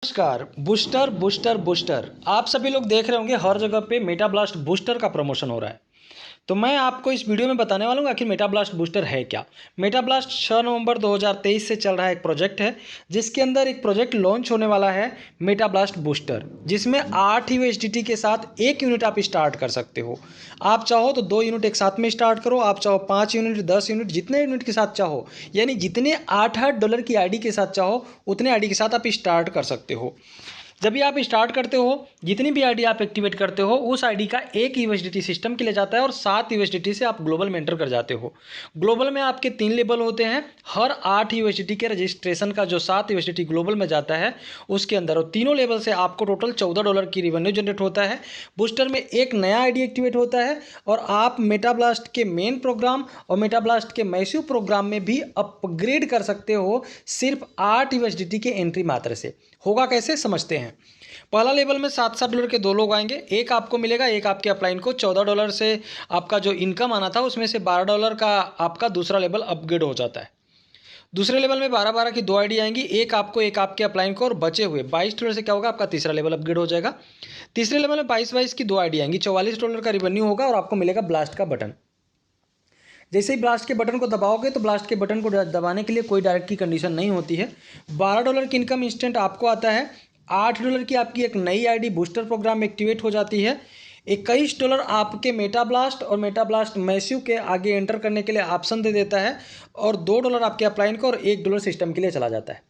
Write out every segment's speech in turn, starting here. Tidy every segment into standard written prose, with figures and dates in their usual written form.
नमस्कार। Booster booster booster आप सभी लोग देख रहे होंगे हर जगह पे मेटा ब्लास्ट बूस्टर का प्रमोशन हो रहा है। तो मैं आपको इस वीडियो में बताने वाला हूँ आखिर मेटा ब्लास्ट बूस्टर है क्या। मेटा ब्लास्ट 6 नवंबर 2023 से चल रहा है एक प्रोजेक्ट है, जिसके अंदर एक प्रोजेक्ट लॉन्च होने वाला है मेटा ब्लास्ट बूस्टर, जिसमें 8 USDT के साथ 1 यूनिट आप स्टार्ट कर सकते हो। आप चाहो तो 2 यूनिट एक साथ में स्टार्ट करो, आप चाहो 5 यूनिट 10 यूनिट जितने यूनिट के साथ चाहो, यानी जितने 8-8 डॉलर की आईडी के साथ चाहो उतने आईडी के साथ आप स्टार्ट कर सकते हो। जब भी आप स्टार्ट करते हो, जितनी भी आईडी आप एक्टिवेट करते हो, उस आईडी का 1 USDT सिस्टम के लिए जाता है और 7 USDT से आप ग्लोबल में एंटर कर जाते हो। ग्लोबल में आपके 3 लेवल होते हैं। हर 8 USDT के रजिस्ट्रेशन का जो 7 USDT ग्लोबल में जाता है उसके अंदर, और तीनों लेवल से आपको टोटल $14 की रिवेन्यू जनरेट होता है। बूस्टर में एक नया आईडी एक्टिवेट होता है और आप मेटा ब्लास्ट के मेन प्रोग्राम और मेटा ब्लास्ट के मैसिव प्रोग्राम में भी अपग्रेड कर सकते हो, सिर्फ 8 USDT के एंट्री मात्र से। होगा कैसे, समझते हैं। पहला लेवल में $7-7 के 2 लोग आएंगे, एक आपको मिलेगा, एक आपके अपलाइन को। $14 से आपका जो इनकम आना था उसमें से $12 का आपका दूसरा लेवल अपग्रेड हो जाता है। दूसरे लेवल में 12-12 की 2 आईडी आएंगी, एक आपको एक आपके अपलाइन को, और बचे हुए $22 से क्या होगा, आपका तीसरा लेवल अपग्रेड हो जाएगा। तीसरे लेवल में 22-22 की 2 आईडी आएंगी, $44 का रिवेन्यू होगा और आपको मिलेगा ब्लास्ट का बटन। जैसे ही ब्लास्ट के बटन को दबाओगे तो ब्लास्ट के बटन को दबाने के लिए कोई डायरेक्ट की कंडीशन नहीं होती है। $12 की इनकम इंस्टेंट आपको आता है। $8 की आपकी एक नई आईडी बूस्टर प्रोग्राम में एक्टिवेट हो जाती है। $21 आपके मेटा ब्लास्ट और मेटा ब्लास्ट मैसिव के आगे एंटर करने के लिए ऑप्शन दे देता है, और $2 आपके अपलाइन को और $1 सिस्टम के लिए चला जाता है।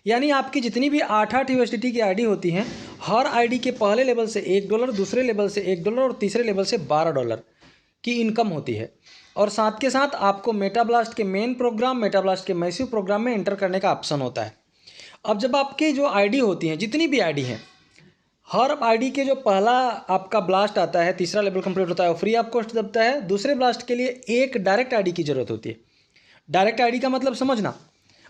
यानी आपकी जितनी भी 8-8 USDT की आईडी होती हैं, हर आईडी के पहले लेवल से $1, दूसरे लेवल से $1 और तीसरे लेवल से $12 की इनकम होती है। और साथ के साथ आपको मेटा ब्लास्ट के मेन प्रोग्राम, मेटा ब्लास्ट के मैसिव प्रोग्राम में एंटर करने का ऑप्शन होता है। अब जब आपकी जो आईडी होती हैं, जितनी भी आईडी हैं, हर आईडी के जो पहला आपका ब्लास्ट आता है, तीसरा लेवल कंप्लीट होता है, वो फ्री ऑफ कॉस्ट दबता है। दूसरे ब्लास्ट के लिए एक डायरेक्ट आईडी की ज़रूरत होती है। डायरेक्ट आईडी का मतलब समझना,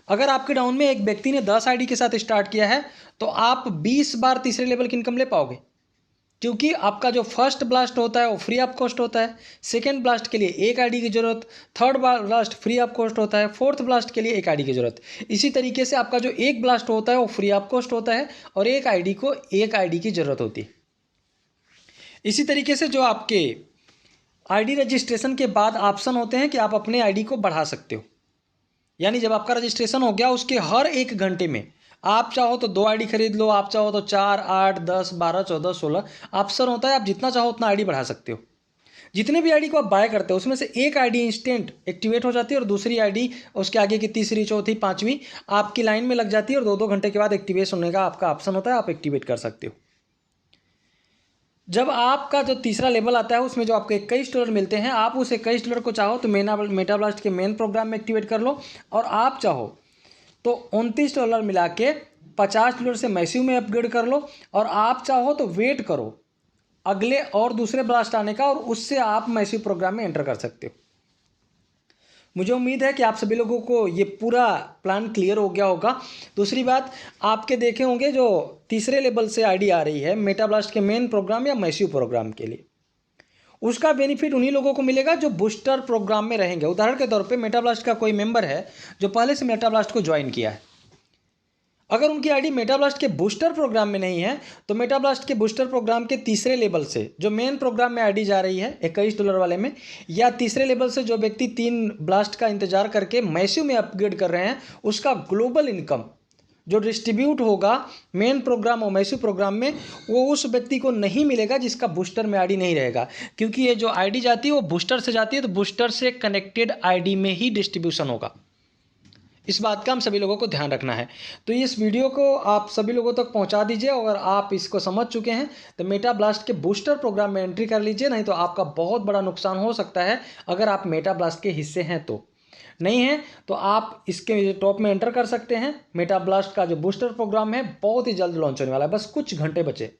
अगर आपके डाउन में एक व्यक्ति ने 10 आईडी के साथ स्टार्ट किया है तो आप 20 बार तीसरे लेवल की इनकम ले पाओगे, क्योंकि आपका जो फर्स्ट ब्लास्ट होता है वो फ्री ऑफ कॉस्ट होता है। सेकेंड ब्लास्ट के लिए एक आईडी की ज़रूरत, third blast free of cost होता है, फोर्थ ब्लास्ट के लिए एक आईडी की ज़रूरत। इसी तरीके से आपका जो एक ब्लास्ट होता है वो फ्री ऑफ कॉस्ट होता है और एक आईडी को एक आईडी की ज़रूरत होती है। इसी तरीके से जो आपके आईडी रजिस्ट्रेशन के बाद ऑप्शन होते हैं कि आप अपने आईडी को बढ़ा सकते हो। यानी जब आपका रजिस्ट्रेशन हो गया, उसके हर 1 घंटे में आप चाहो तो 2 आईडी खरीद लो, आप चाहो तो 4, 8, 10, 12, 14, 16 ऑप्शन होता है। आप जितना चाहो उतना आईडी बढ़ा सकते हो। जितने भी आईडी को आप बाय करते हो उसमें से एक आईडी इंस्टेंट एक्टिवेट हो जाती है और दूसरी आईडी उसके आगे की तीसरी, चौथी, पांचवी आपकी लाइन में लग जाती है, और 2-2 घंटे के बाद एक्टिवेट होने का आपका ऑप्शन होता है, आप एक्टिवेट कर सकते हो। जब आपका जो तीसरा लेवल आता है उसमें जो आपको $21 मिलते हैं, आप उस $21 को चाहो तो मेटा ब्लास्ट के मेन प्रोग्राम में एक्टिवेट कर लो, और आप चाहो तो $29 मिला के $50 से मैसिव में अपग्रेड कर लो, और आप चाहो तो वेट करो अगले और दूसरे ब्लास्ट आने का, और उससे आप मैसिव प्रोग्राम में एंटर कर सकते हो। मुझे उम्मीद है कि आप सभी लोगों को ये पूरा प्लान क्लियर हो गया होगा। दूसरी बात, आपके देखे होंगे जो तीसरे लेवल से आईडी आ रही है मेटा ब्लास्ट के मेन प्रोग्राम या मैसिव प्रोग्राम के लिए, उसका बेनिफिट उन्हीं लोगों को मिलेगा जो बूस्टर प्रोग्राम में रहेंगे। उदाहरण के तौर पे मेटा ब्लास्ट का कोई मेंबर है जो पहले से मेटा ब्लास्ट को ज्वाइन किया है, अगर उनकी आईडी मेटा ब्लास्ट के बूस्टर प्रोग्राम में नहीं है तो मेटा ब्लास्ट के बूस्टर प्रोग्राम के तीसरे लेवल से जो मेन प्रोग्राम में आईडी जा रही है $21 वाले में, या तीसरे लेवल से जो व्यक्ति 3 ब्लास्ट का इंतजार करके मैसिव में अपग्रेड कर रहे हैं, उसका ग्लोबल इनकम जो डिस्ट्रीब्यूट होगा मेन प्रोग्राम और मैसिव प्रोग्राम में, वो उस व्यक्ति को नहीं मिलेगा जिसका बूस्टर में आईडी नहीं रहेगा। क्योंकि ये जो आईडी जाती है वो बूस्टर से जाती है, तो बूस्टर से कनेक्टेड आईडी में ही डिस्ट्रीब्यूशन होगा। इस बात का हम सभी लोगों को ध्यान रखना है। तो इस वीडियो को आप सभी लोगों तक पहुंचा दीजिए। अगर आप इसको समझ चुके हैं तो मेटा ब्लास्ट के बूस्टर प्रोग्राम में एंट्री कर लीजिए, नहीं तो आपका बहुत बड़ा नुकसान हो सकता है अगर आप मेटा ब्लास्ट के हिस्से हैं तो। नहीं है तो आप इसके टॉप में एंटर कर सकते हैं। मेटा ब्लास्ट का जो बूस्टर प्रोग्राम है बहुत ही जल्द लॉन्च होने वाला है, बस कुछ घंटे बचे।